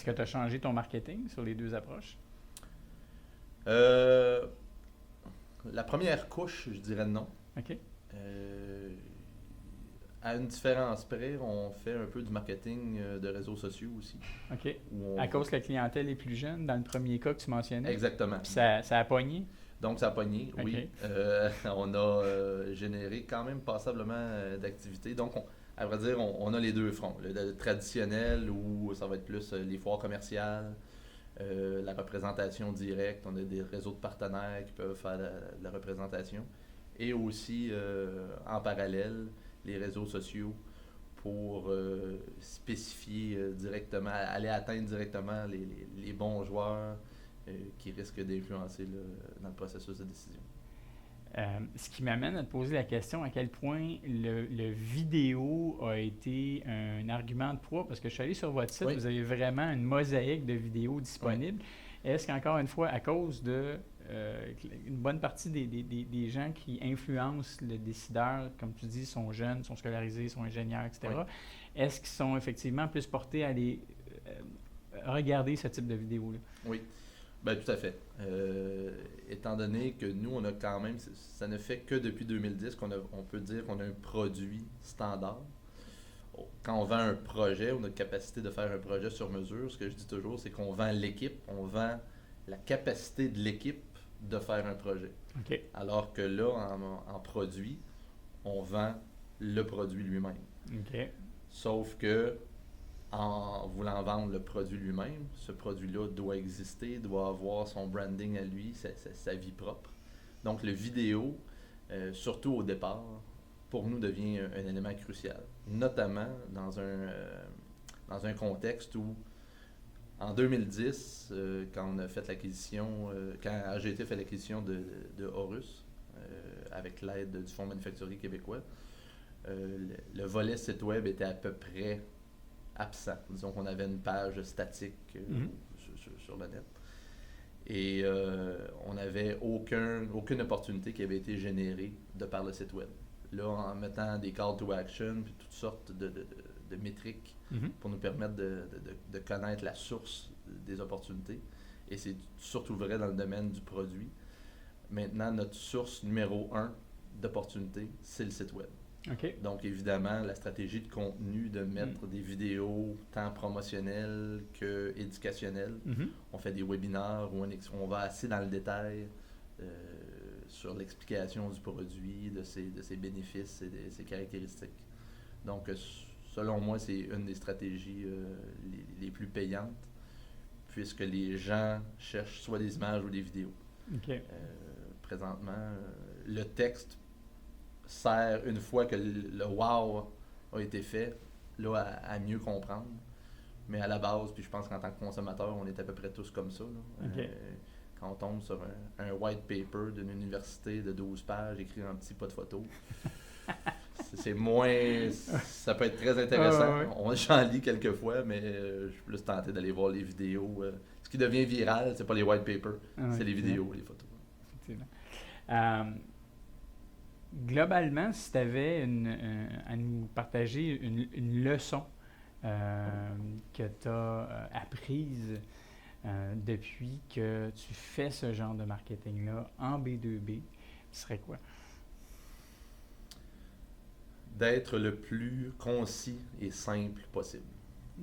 Est-ce que tu as changé ton marketing sur les deux approches? Euh, la première couche, je dirais non. OK. Euh, à une différence près, on fait un peu du marketing de réseaux sociaux aussi. OK. Où À cause que la clientèle est plus jeune, dans le premier cas que tu mentionnais? Exactement. Puis ça a pogné? Donc, ça a pogné, oui. OK. On a généré quand même passablement d'activités. Donc, à vrai dire, on a les deux fronts. Le traditionnel, où ça va être plus les foires commerciales, la représentation directe. On a des réseaux de partenaires qui peuvent faire la représentation. Et aussi, en parallèle, les réseaux sociaux pour spécifier directement, aller atteindre directement les bons joueurs qui risquent d'influencer dans le processus de décision. Ce qui m'amène à te poser la question à quel point le vidéo a été un argument de poids, parce que je suis allé sur votre site, Oui. vous avez vraiment une mosaïque de vidéos disponibles. Est-ce qu'encore une fois, à cause de une bonne partie des gens qui influencent le décideur, comme tu dis, sont jeunes, sont scolarisés, sont ingénieurs, etc., Oui. est-ce qu'ils sont effectivement plus portés à aller regarder ce type de vidéos-là? Oui, ben, tout à fait. Étant donné que nous, on a quand même, ça ne fait que depuis 2010 on peut dire qu'on a un produit standard. Quand on vend un projet, on a la capacité de faire un projet sur mesure. Ce que je dis toujours, c'est qu'on vend l'équipe, on vend la capacité de l'équipe de faire un projet. OK. Alors que là, en produit, on vend le produit lui-même. OK. Sauf que en voulant vendre le produit lui-même, ce produit-là doit exister, doit avoir son branding à lui, sa vie propre. Donc le vidéo, surtout au départ, pour nous devient un élément crucial. Notamment dans un contexte où, en 2010, quand on a fait l'acquisition, quand AGT fait l'acquisition de Horus, avec l'aide du Fonds manufacturier québécois, le volet site web était à peu près absent. Disons qu'on avait une page statique sur le net. Et on n'avait aucune opportunité qui avait été générée de par le site web. Là, en mettant des call to action, puis toutes sortes de métriques pour nous permettre de connaître la source des opportunités. Et c'est surtout vrai dans le domaine du produit. Maintenant, notre source numéro 1 d'opportunités, c'est le site web. OK. Donc, évidemment, la stratégie de contenu, de mettre des vidéos tant promotionnelles que éducationnelles. On fait des webinaires où on va assez dans le détail sur l'explication du produit, de ses bénéfices et de ses caractéristiques. Donc, selon moi, c'est une des stratégies les plus payantes, puisque les gens cherchent soit des images ou des vidéos. OK. Présentement, le texte sert, une fois que le wow a été fait, là, à mieux comprendre. Mais à la base, puis je pense qu'en tant que consommateur, on est à peu près tous comme ça. Là. OK. Quand on tombe sur un white paper d'une université de 12 pages écrit en petit pas de photo, c'est moins... Ça peut être très intéressant. J'en lis quelques fois, mais je suis plus tenté d'aller voir les vidéos. Ce qui devient viral, c'est pas les white papers, c'est les vidéos, les photos. Effectivement. Globalement, si tu avais à nous partager une leçon que tu as apprise depuis que tu fais ce genre de marketing-là en B2B, ce serait quoi? D'être le plus concis et simple possible.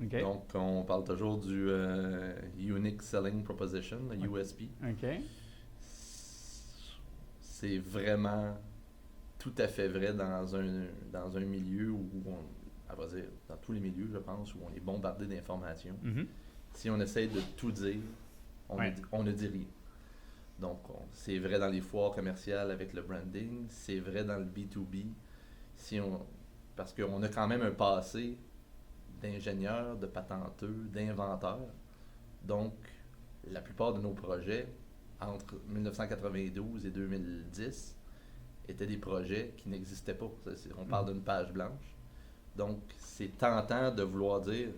Okay. Donc, on parle toujours du Unique Selling Proposition, le USP. Okay. C'est vraiment tout à fait vrai dans un milieu où à vrai dire, dans tous les milieux, je pense, où on est bombardé d'informations. Si on essaie de tout dire, on ne dit rien. Donc, c'est vrai dans les foires commerciales avec le branding, c'est vrai dans le B2B, parce qu'on a quand même un passé d'ingénieurs, de patenteux, d'inventeurs. Donc, la plupart de nos projets, entre 1992 et 2010, étaient des projets qui n'existaient pas. On parle d'une page blanche. Donc, c'est tentant de vouloir dire,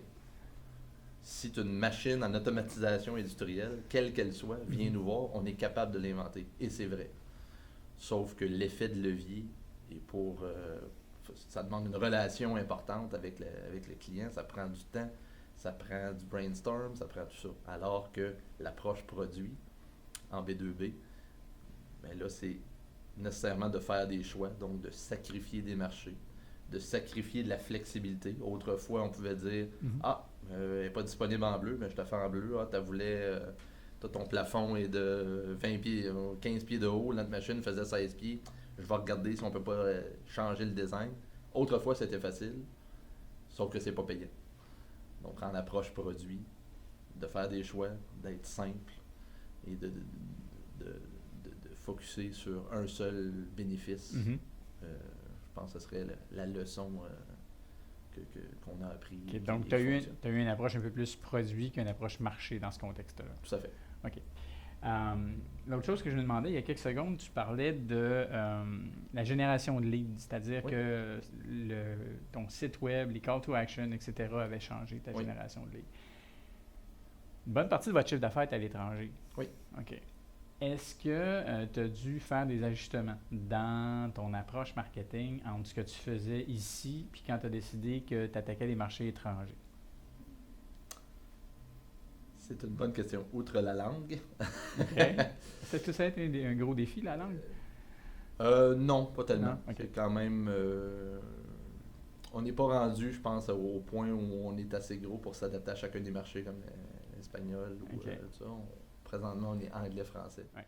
si tu as une machine en automatisation industrielle, quelle qu'elle soit, viens nous voir, on est capable de l'inventer. Et c'est vrai. Sauf que l'effet de levier est ça demande une relation importante avec le client, ça prend du temps, ça prend du brainstorm, ça prend tout ça. Alors que l'approche produit en B2B, ben là, c'est nécessairement de faire des choix, donc de sacrifier des marchés, de sacrifier de la flexibilité. Autrefois, on pouvait dire elle n'est pas disponible en bleu, mais je te fais en bleu. Ton plafond est de 20 pieds, 15 pieds de haut, notre machine faisait 16 pieds. Je vais regarder si on peut pas changer le design. Autrefois, c'était facile, sauf que c'est pas payant. Donc, en approche produit, de faire des choix, d'être simple et de focusser sur un seul bénéfice. Je pense que ce serait la leçon qu'on a appris. Okay, donc, tu as eu une approche un peu plus produit qu'une approche marché dans ce contexte-là. Tout à fait. OK. L'autre chose que je me demandais, il y a quelques secondes, tu parlais de la génération de leads, c'est-à-dire que ton site web, les call to action, etc. avaient changé ta génération de leads. Une bonne partie de votre chiffre d'affaires est à l'étranger. Oui. OK. Est-ce que tu as dû faire des ajustements dans ton approche marketing entre ce que tu faisais ici puis quand tu as décidé que tu attaquais les marchés étrangers? C'est une bonne question. Outre la langue. OK. Est-ce que ça a été un gros défi, la langue? Non, pas tellement. Non? Okay. C'est quand même... on n'est pas rendu, je pense, au point où on est assez gros pour s'adapter à chacun des marchés comme l'espagnol ou tout ça. Présentement, on est anglais-français. Ouais.